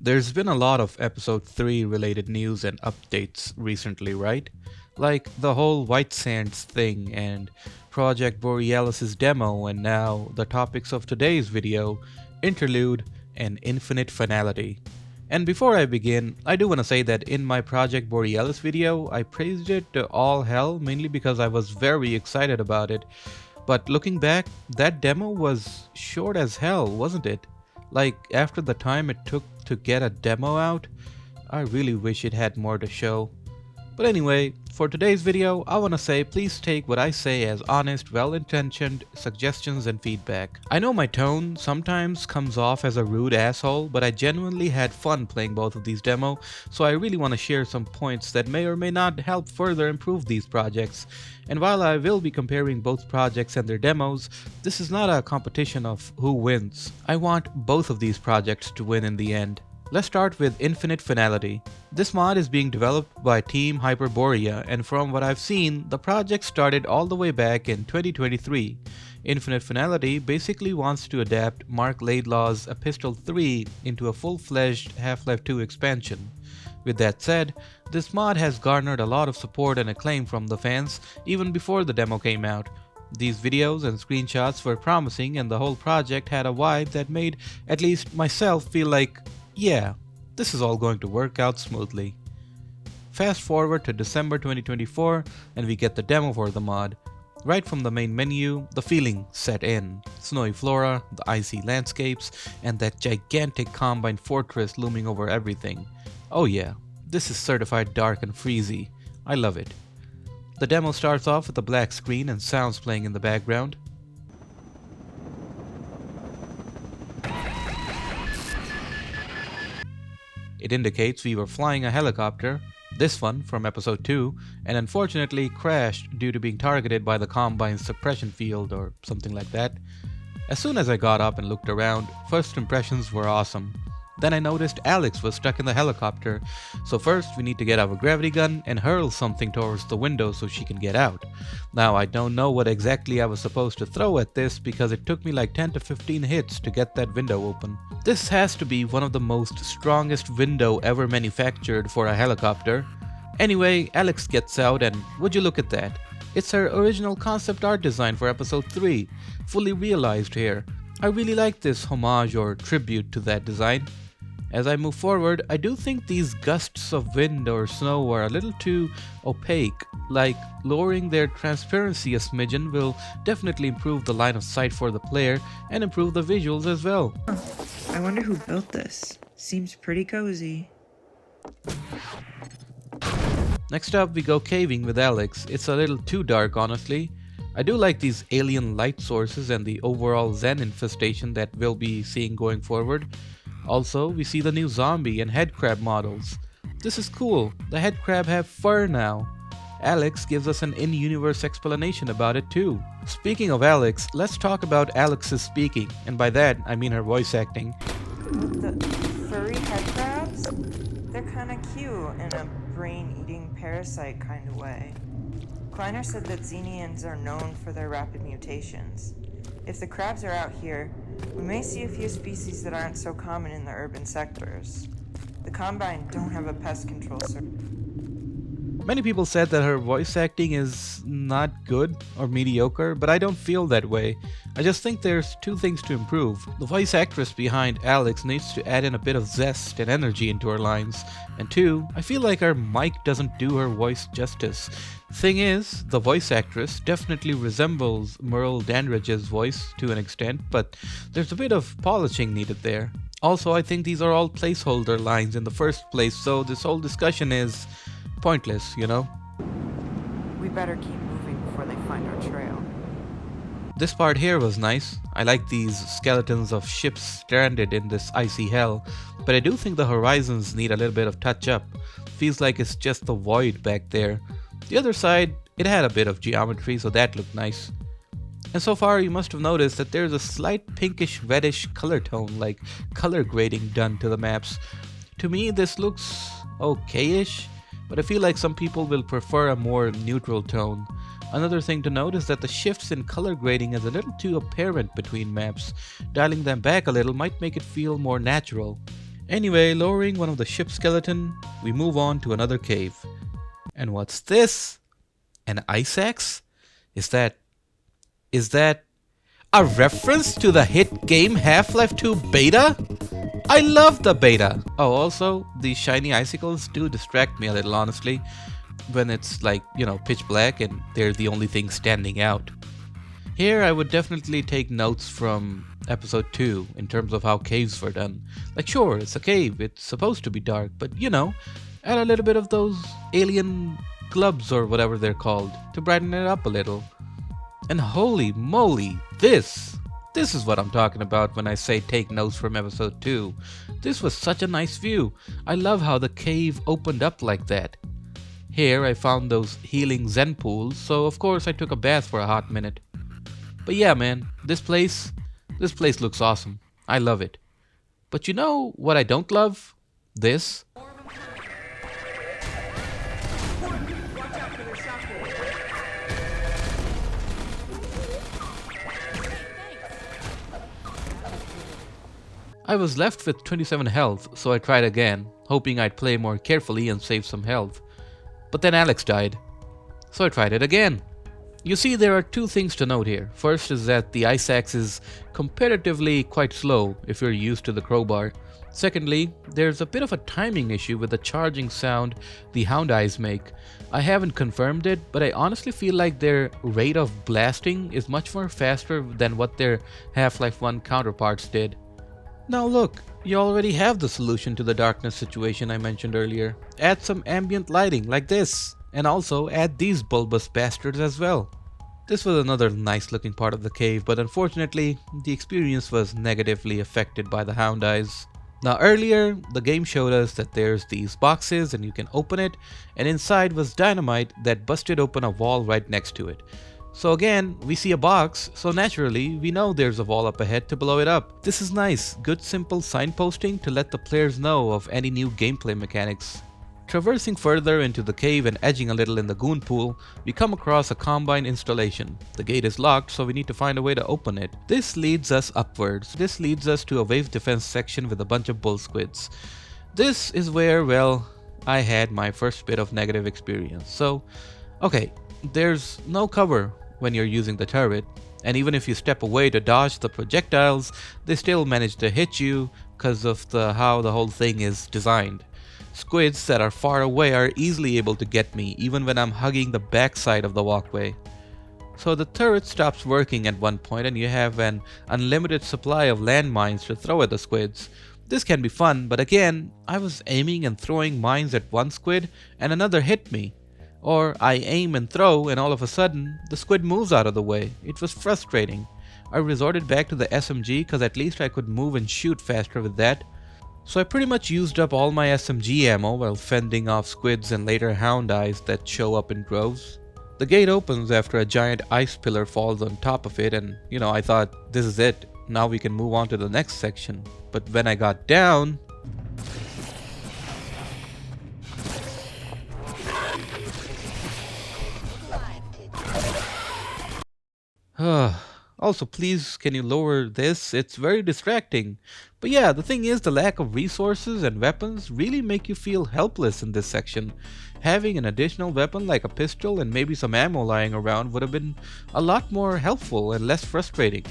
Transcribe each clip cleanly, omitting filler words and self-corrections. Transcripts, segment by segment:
There's been a lot of episode 3 related news and updates recently, right? Like the whole White Sands thing and Project Borealis' demo, and now the topics of today's video, Interlude and Infinite Finality. And before I begin, I do want to say that in my Project Borealis video, I praised it to all hell mainly because I was very excited about it. But looking back, that demo was short as hell, wasn't it? Like, after the time it took to get a demo out, I really wish it had more to show. But anyway, for today's video, I wanna say please take what I say as honest, well-intentioned suggestions and feedback. I know my tone sometimes comes off as a rude asshole, but I genuinely had fun playing both of these demos, so I really wanna share some points that may or may not help further improve these projects. And while I will be comparing both projects and their demos, this is not a competition of who wins. I want both of these projects to win in the end. Let's start with Infinite Finality. This mod is being developed by Team Hyperborea, and from what I've seen, the project started all the way back in 2023. Infinite Finality basically wants to adapt Mark Laidlaw's Epistle 3 into a full-fledged Half-Life 2 expansion. With that said, this mod has garnered a lot of support and acclaim from the fans even before the demo came out. These videos and screenshots were promising, and the whole project had a vibe that made at least myself feel like, yeah, this is all going to work out smoothly. Fast forward to December 2024 and we get the demo for the mod. Right from the main menu, the feeling set in. Snowy flora, the icy landscapes, and that gigantic Combine fortress looming over everything. Oh yeah, this is certified dark and freezy. I love it. The demo starts off with a black screen and sounds playing in the background. It indicates we were flying a helicopter, this one from episode 2, and unfortunately crashed due to being targeted by the Combine's suppression field or something like that. As soon as I got up and looked around, first impressions were awesome. Then I noticed Alex was stuck in the helicopter, so first we need to get our gravity gun and hurl something towards the window so she can get out. Now I don't know what exactly I was supposed to throw at this because it took me like 10 to 15 hits to get that window open. This has to be one of the most strongest window ever manufactured for a helicopter. Anyway, Alex gets out and would you look at that? It's her original concept art design for episode 3, fully realized here. I really like this homage or tribute to that design. As I move forward, I do think these gusts of wind or snow are a little too opaque, like lowering their transparency a smidgen will definitely improve the line of sight for the player and improve the visuals as well. I wonder who built this. Seems pretty cozy. Next up we go caving with Alex. It's a little too dark honestly. I do like these alien light sources and the overall Zen infestation that we'll be seeing going forward. Also, we see the new zombie and headcrab models. This is cool, the headcrab have fur now. Alex gives us an in-universe explanation about it too. Speaking of Alex, let's talk about Alex's speaking, and by that I mean her voice acting. The furry head crabs? They're kinda cute in a brain-eating parasite kind of way. Kleiner said that Xenians are known for their rapid mutations. If the crabs are out here, we may see a few species that aren't so common in the urban sectors. The Combine don't have a pest control service. Many people said that her voice acting is not good or mediocre, but I don't feel that way. I just think there's two things to improve. The voice actress behind Alex needs to add in a bit of zest and energy into her lines. And two, I feel like her mic doesn't do her voice justice. Thing is, the voice actress definitely resembles Merle Dandridge's voice to an extent, but there's a bit of polishing needed there. Also, I think these are all placeholder lines in the first place, so this whole discussion is pointless, you know? We better keep moving before they find our trail. This part here was nice. I like these skeletons of ships stranded in this icy hell, but I do think the horizons need a little bit of touch up. Feels like it's just the void back there. The other side, it had a bit of geometry, so that looked nice. And so far you must have noticed that there's a slight pinkish reddish color tone, like color grading done to the maps. To me this looks okay-ish, but I feel like some people will prefer a more neutral tone. Another thing to note is that the shifts in color grading is a little too apparent between maps. Dialing them back a little might make it feel more natural. Anyway, lowering one of the ship skeleton, we move on to another cave. And what's this? An ice axe? Is that a reference to the hit game Half-Life 2 beta? I love the beta! Oh, also, these shiny icicles do distract me a little, honestly, when it's like, pitch black and they're the only thing standing out. Here, I would definitely take notes from episode 2 in terms of how caves were done. Like, sure, it's a cave, it's supposed to be dark, but add a little bit of those alien globs or whatever they're called to brighten it up a little. And holy moly, this is what I'm talking about when I say take notes from episode 2. This was such a nice view. I love how the cave opened up like that. Here I found those healing zen pools, so of course I took a bath for a hot minute. But yeah, man, this place looks awesome. I love it. But you know what I don't love? This. I was left with 27 health, so I tried again, hoping I'd play more carefully and save some health. But then Alex died, so I tried it again. You see, there are two things to note here. First is that the ice axe is comparatively quite slow if you're used to the crowbar. Secondly, there's a bit of a timing issue with the charging sound the hound eyes make. I haven't confirmed it, but I honestly feel like their rate of blasting is much more faster than what their Half-Life 1 counterparts did. Now look, you already have the solution to the darkness situation I mentioned earlier. Add some ambient lighting like this, and also add these bulbous bastards as well. This was another nice looking part of the cave, but unfortunately, the experience was negatively affected by the hound eyes. Now earlier, the game showed us that there's these boxes and you can open it, and inside was dynamite that busted open a wall right next to it. So again, we see a box, so naturally, we know there's a wall up ahead to blow it up. This is nice, good simple signposting to let the players know of any new gameplay mechanics. Traversing further into the cave and edging a little in the goon pool, we come across a combine installation. The gate is locked, so we need to find a way to open it. This leads us upwards. This leads us to a wave defense section with a bunch of bull squids. This is where, well, I had my first bit of negative experience. So, okay, there's no cover when you're using the turret, and even if you step away to dodge the projectiles, they still manage to hit you because of how the whole thing is designed. Squids that are far away are easily able to get me even when I'm hugging the backside of the walkway. So the turret stops working at one point and you have an unlimited supply of landmines to throw at the squids. This can be fun, but again, I was aiming and throwing mines at one squid and another hit me. Or I aim and throw and all of a sudden, the squid moves out of the way. It was frustrating. I resorted back to the SMG because at least I could move and shoot faster with that. So I pretty much used up all my SMG ammo while fending off squids and later hound eyes that show up in droves. The gate opens after a giant ice pillar falls on top of it and, I thought, this is it. Now we can move on to the next section. But when I got down... Also, please, can you lower this? It's very distracting. But yeah, the thing is, the lack of resources and weapons really make you feel helpless in this section. Having an additional weapon like a pistol and maybe some ammo lying around would have been a lot more helpful and less frustrating.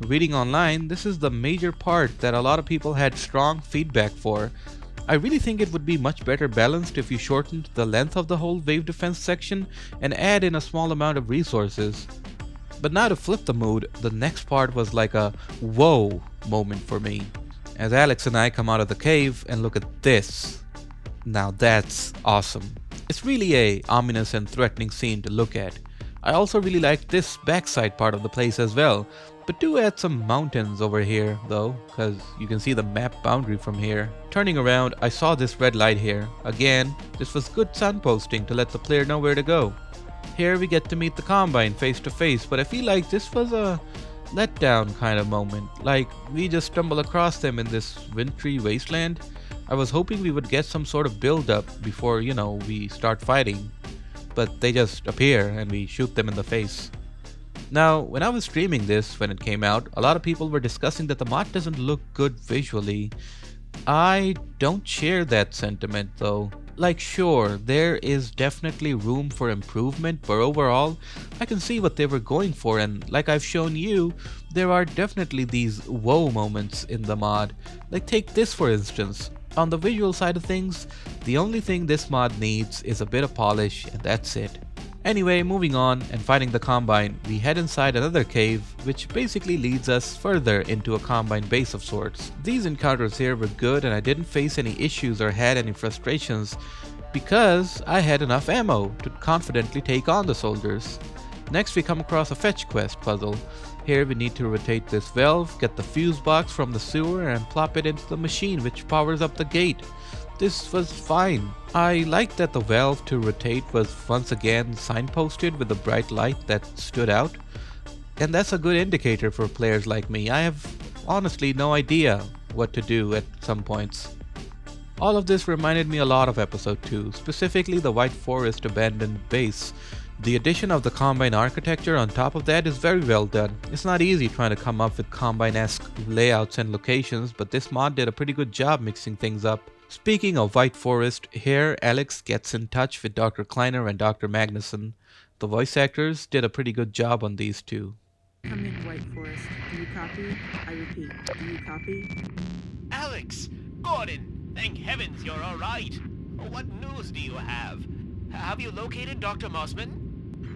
Reading online, this is the major part that a lot of people had strong feedback for. I really think it would be much better balanced if you shortened the length of the whole wave defense section and add in a small amount of resources. But now to flip the mood, the next part was like a whoa moment for me, as Alex and I come out of the cave and look at this. Now that's awesome. It's really a ominous and threatening scene to look at. I also really like this backside part of the place as well, but do add some mountains over here though, cause you can see the map boundary from here. Turning around, I saw this red light here. Again, this was good signposting to let the player know where to go. Here we get to meet the Combine face to face, but I feel like this was a letdown kind of moment. Like, we just stumble across them in this wintry wasteland. I was hoping we would get some sort of build up before, we start fighting. But they just appear and we shoot them in the face. Now, when I was streaming this when it came out, a lot of people were discussing that the mod doesn't look good visually. I don't share that sentiment though. Like, sure, there is definitely room for improvement, but overall, I can see what they were going for, and like I've shown you, there are definitely these whoa moments in the mod. Like, take this for instance. On the visual side of things, the only thing this mod needs is a bit of polish, and that's it. Anyway, moving on and finding the Combine, we head inside another cave, which basically leads us further into a Combine base of sorts. These encounters here were good and I didn't face any issues or had any frustrations because I had enough ammo to confidently take on the soldiers. Next we come across a fetch quest puzzle. Here we need to rotate this valve, get the fuse box from the sewer and plop it into the machine which powers up the gate. This was fine. I liked that the valve to rotate was once again signposted with a bright light that stood out. And that's a good indicator for players like me. I have honestly no idea what to do at some points. All of this reminded me a lot of episode 2, specifically the White Forest abandoned base. The addition of the Combine architecture on top of that is very well done. It's not easy trying to come up with Combine-esque layouts and locations, but this mod did a pretty good job mixing things up. Speaking of White Forest, here Alex gets in touch with Dr. Kleiner and Dr. Magnuson. The voice actors did a pretty good job on these two. Come in, White Forest. Do you copy? I repeat, do you copy? Alex! Gordon! Thank heavens you're alright! What news do you have? Have you located Dr. Mossman?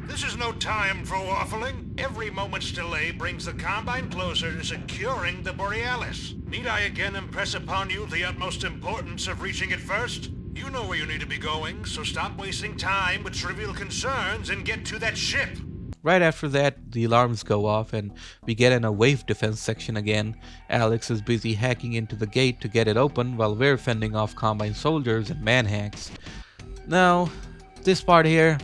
This is no time for waffling. Every moment's delay brings the Combine closer to securing the Borealis. Need I again impress upon you the utmost importance of reaching it first? You know where you need to be going, so stop wasting time with trivial concerns and get to that ship. Right after that, the alarms go off and we get in a wave defense section again. Alex is busy hacking into the gate to get it open while we're fending off Combine soldiers and manhacks. Now, this part here,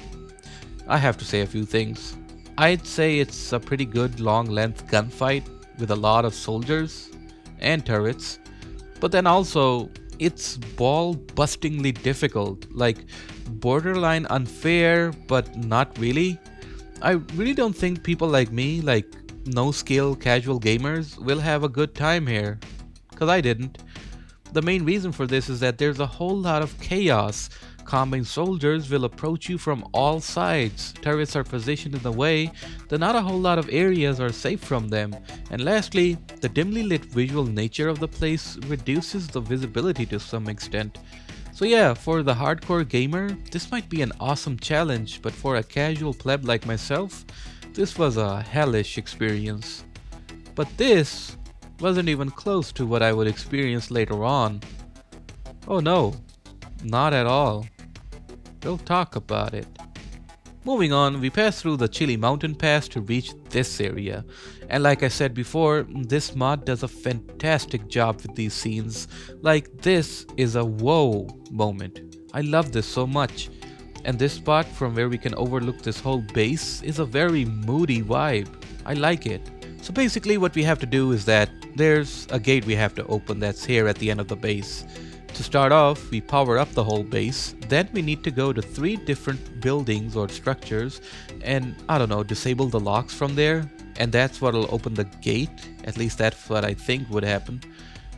I have to say a few things. I'd say it's a pretty good long-length gunfight with a lot of soldiers and turrets, but then also it's ball-bustingly difficult, like borderline unfair, but not really. I really don't think people like me, like no-skill casual gamers, will have a good time here, cause I didn't. The main reason for this is that there's a whole lot of chaos. Combine soldiers will approach you from all sides, turrets are positioned in the way that not a whole lot of areas are safe from them, and lastly, the dimly lit visual nature of the place reduces the visibility to some extent. So yeah, for the hardcore gamer, this might be an awesome challenge, but for a casual pleb like myself, this was a hellish experience. But this wasn't even close to what I would experience later on. Oh no, not at all. We'll talk about it. Moving on, we pass through the Chili Mountain Pass to reach this area. And like I said before, this mod does a fantastic job with these scenes. Like, this is a whoa moment. I love this so much. And this spot from where we can overlook this whole base is a very moody vibe. I like it. So basically what we have to do is that there's a gate we have to open that's here at the end of the base. To start off, we power up the whole base, then we need to go to 3 different buildings or structures and, I don't know, disable the locks from there, and that's what'll open the gate. At least that's what I think would happen.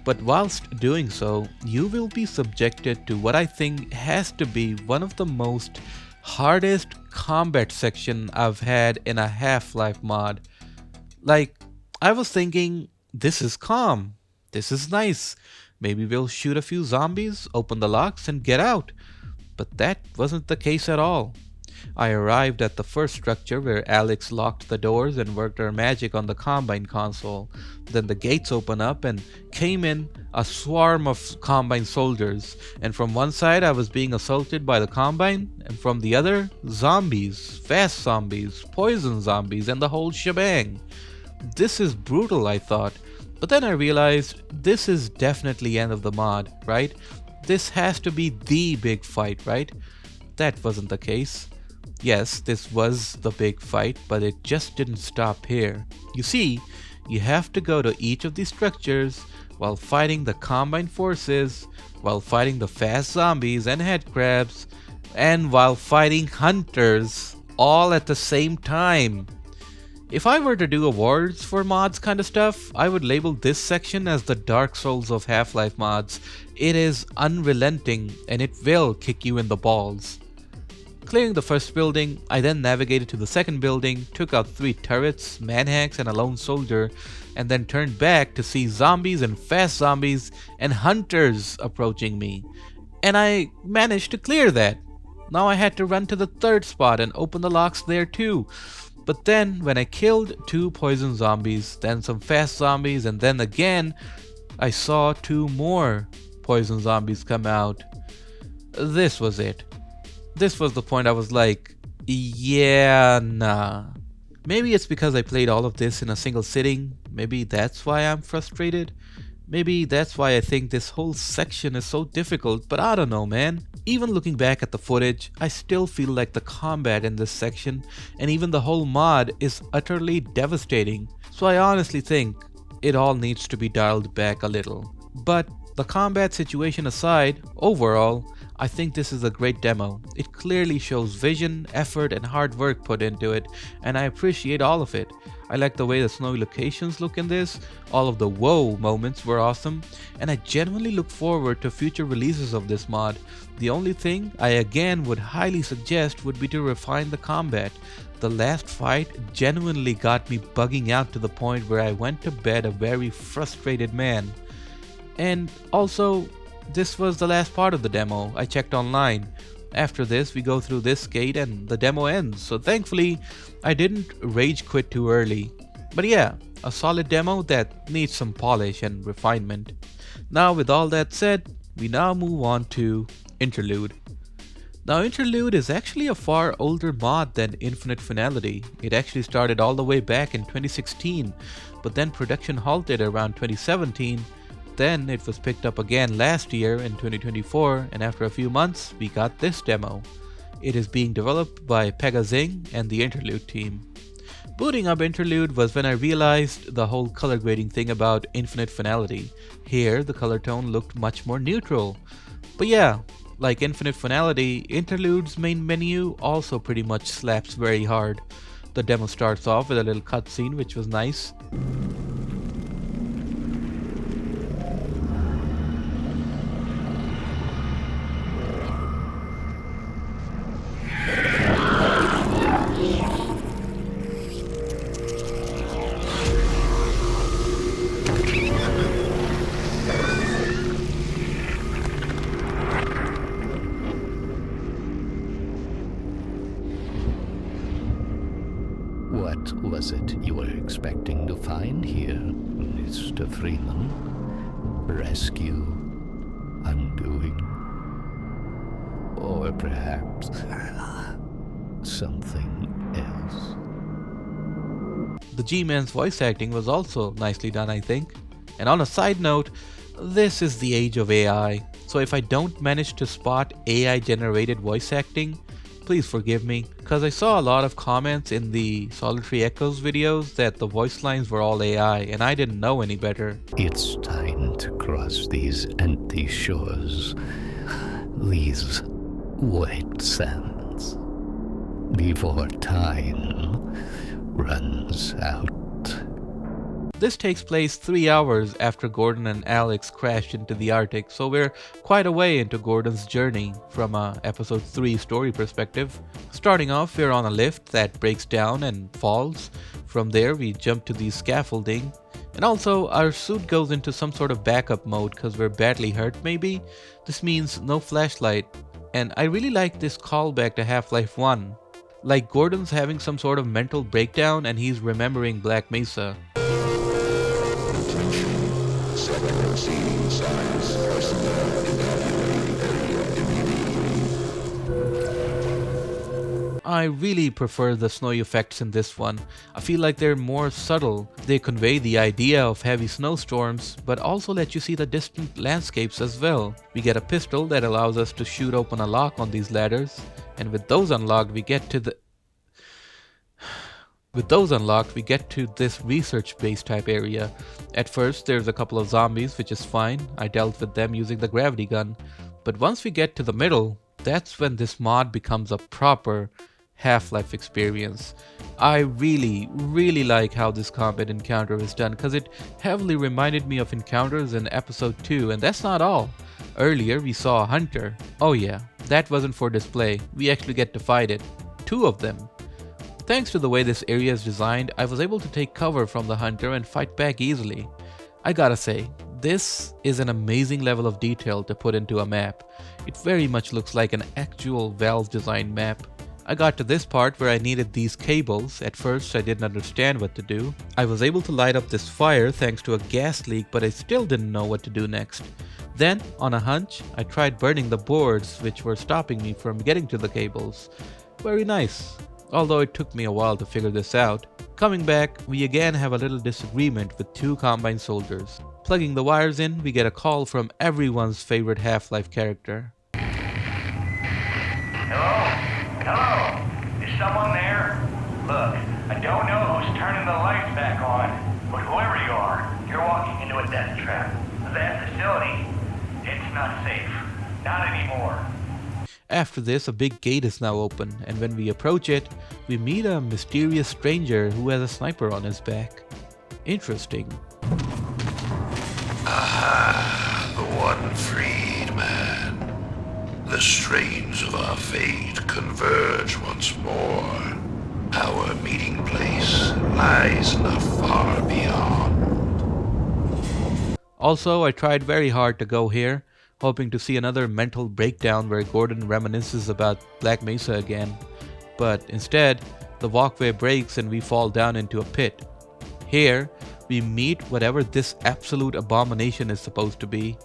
But whilst doing so, you will be subjected to what I think has to be one of the most hardest combat section I've had in a Half-Life mod. Like, I was thinking, this is calm, this is nice. Maybe we'll shoot a few zombies, open the locks, and get out. But that wasn't the case at all. I arrived at the first structure where Alex locked the doors and worked her magic on the Combine console. Then the gates open up and came in a swarm of Combine soldiers. And from one side I was being assaulted by the Combine, and from the other, zombies, fast zombies, poison zombies, and the whole shebang. This is brutal, I thought. But then I realized this is definitely end of the mod, right? This has to be the big fight, right? That wasn't the case. Yes, this was the big fight, but it just didn't stop here. You see, you have to go to each of these structures while fighting the Combine forces, while fighting the fast zombies and headcrabs, and while fighting hunters all at the same time. If I were to do awards for mods kind of stuff, I would label this section as the Dark Souls of Half-Life mods. It is unrelenting and it will kick you in the balls. Clearing the first building, I then navigated to the second building, took out 3 turrets, manhacks and a lone soldier, and then turned back to see zombies and fast zombies and hunters approaching me. And I managed to clear that. Now I had to run to the third spot and open the locks there too. But then when I killed 2 poison zombies, then some fast zombies, and then again I saw 2 more poison zombies come out. This was it. This was the point I was like, yeah, nah. Maybe it's because I played all of this in a single sitting. Maybe that's why I'm frustrated. Maybe that's why I think this whole section is so difficult, but I don't know, man. Even looking back at the footage, I still feel like the combat in this section and even the whole mod is utterly devastating. So I honestly think it all needs to be dialed back a little. But the combat situation aside, overall, I think this is a great demo. It clearly shows vision, effort, and hard work put into it, and I appreciate all of it. I like the way the snowy locations look in this, all of the whoa moments were awesome, and I genuinely look forward to future releases of this mod. The only thing I again would highly suggest would be to refine the combat. The last fight genuinely got me bugging out to the point where I went to bed a very frustrated man. And also, this was the last part of the demo. I checked online. After this, we go through this gate and the demo ends. So thankfully, I didn't rage quit too early. But yeah, a solid demo that needs some polish and refinement. Now with all that said, we now move on to Interlude. Now Interlude is actually a far older mod than Infinite Finality. It actually started all the way back in 2016, but then production halted around 2017. Then it was picked up again last year in 2024, and after a few months we got this demo. It is being developed by Pegazing and the Interlude team. Booting up Interlude was when I realized the whole color grading thing about Infinite Finality. Here the color tone looked much more neutral. But yeah, like Infinite Finality, Interlude's main menu also pretty much slaps very hard. The demo starts off with a little cutscene which was nice. What was it you were expecting to find here, Mr. Freeman? Rescue? Undoing? Or perhaps something else? The G-Man's voice acting was also nicely done, I think. And on a side note, this is the age of AI, so if I don't manage to spot AI generated voice acting, please forgive me, cause I saw a lot of comments in the Solitary Echoes videos that the voice lines were all AI and I didn't know any better. It's time to cross these empty shores, these white sands, before time runs out. This takes place 3 hours after Gordon and Alex crashed into the Arctic, so we're quite a way into Gordon's journey from a episode 3 story perspective. Starting off, we're on a lift that breaks down and falls. From there, we jump to the scaffolding. And also, our suit goes into some sort of backup mode because we're badly hurt maybe. This means no flashlight. And I really like this callback to Half-Life 1. Like Gordon's having some sort of mental breakdown and he's remembering Black Mesa. I really prefer the snow effects in this one. I feel like they're more subtle. They convey the idea of heavy snowstorms, but also let you see the distant landscapes as well. We get a pistol that allows us to shoot open a lock on these ladders, and with those unlocked we get to this research base type area. At first there's a couple of zombies, which is fine. I dealt with them using the gravity gun. But once we get to the middle, that's when this mod becomes a proper Half-Life experience. I really like how this combat encounter is done because it heavily reminded me of encounters in episode 2, and that's not all. Earlier we saw a hunter. Oh yeah, that wasn't for display, we actually get to fight it. 2 of them. Thanks to the way this area is designed, I was able to take cover from the hunter and fight back easily. I gotta say, this is an amazing level of detail to put into a map. It very much looks like an actual Valve designed map. I got to this part where I needed these cables. At first I didn't understand what to do. I was able to light up this fire thanks to a gas leak, but I still didn't know what to do next. Then, on a hunch, I tried burning the boards which were stopping me from getting to the cables. Very nice. Although it took me a while to figure this out. Coming back, we again have a little disagreement with 2 Combine soldiers. Plugging the wires in, we get a call from everyone's favorite Half-Life character. Hello? Is someone there? Look, I don't know who's turning the lights back on, but whoever you are, you're walking into a death trap. That facility, it's not safe. Not anymore. After this, a big gate is now open, and when we approach it, we meet a mysterious stranger who has a sniper on his back. Interesting. Ah, the one freed man. The strains of our fate converge once more. Our meeting place lies not far beyond. Also, I tried very hard to go here, hoping to see another mental breakdown where Gordon reminisces about Black Mesa again. But instead, the walkway breaks and we fall down into a pit. Here, we meet whatever this absolute abomination is supposed to be.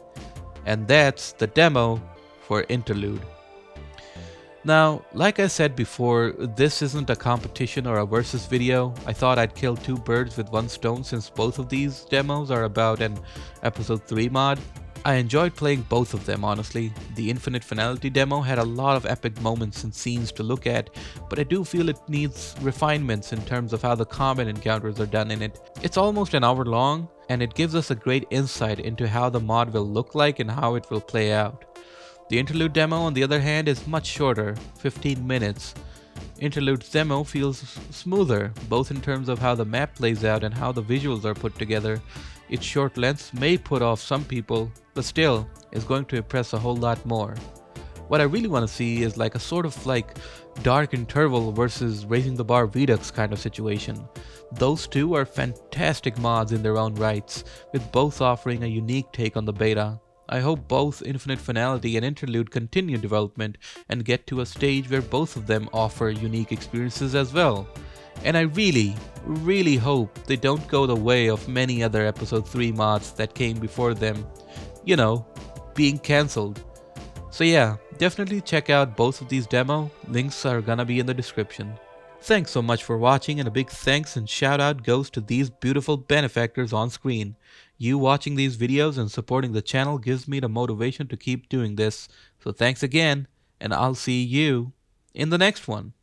And that's the demo for Interlude. Now, like I said before, this isn't a competition or a versus video. I thought I'd kill 2 birds with 1 stone since both of these demos are about an episode 3 mod. I enjoyed playing both of them, honestly. The Infinite Finality demo had a lot of epic moments and scenes to look at, but I do feel it needs refinements in terms of how the combat encounters are done in it. It's almost an hour long, and it gives us a great insight into how the mod will look like and how it will play out. The Interlude demo, on the other hand, is much shorter, 15 minutes. Interlude's demo feels smoother, both in terms of how the map plays out and how the visuals are put together. Its short length may put off some people, but still is going to impress a whole lot more. What I really want to see is like a sort of like Dark Interval versus Raising the Bar Redux kind of situation. Those 2 are fantastic mods in their own rights, with both offering a unique take on the beta. I hope both Infinite Finality and Interlude continue development and get to a stage where both of them offer unique experiences as well. And I really hope they don't go the way of many other episode 3 mods that came before them. You know, being cancelled. So yeah, definitely check out both of these demo. Links are gonna be in the description. Thanks so much for watching, and a big thanks and shout out goes to these beautiful benefactors on screen. You watching these videos and supporting the channel gives me the motivation to keep doing this. So thanks again, and I'll see you in the next one.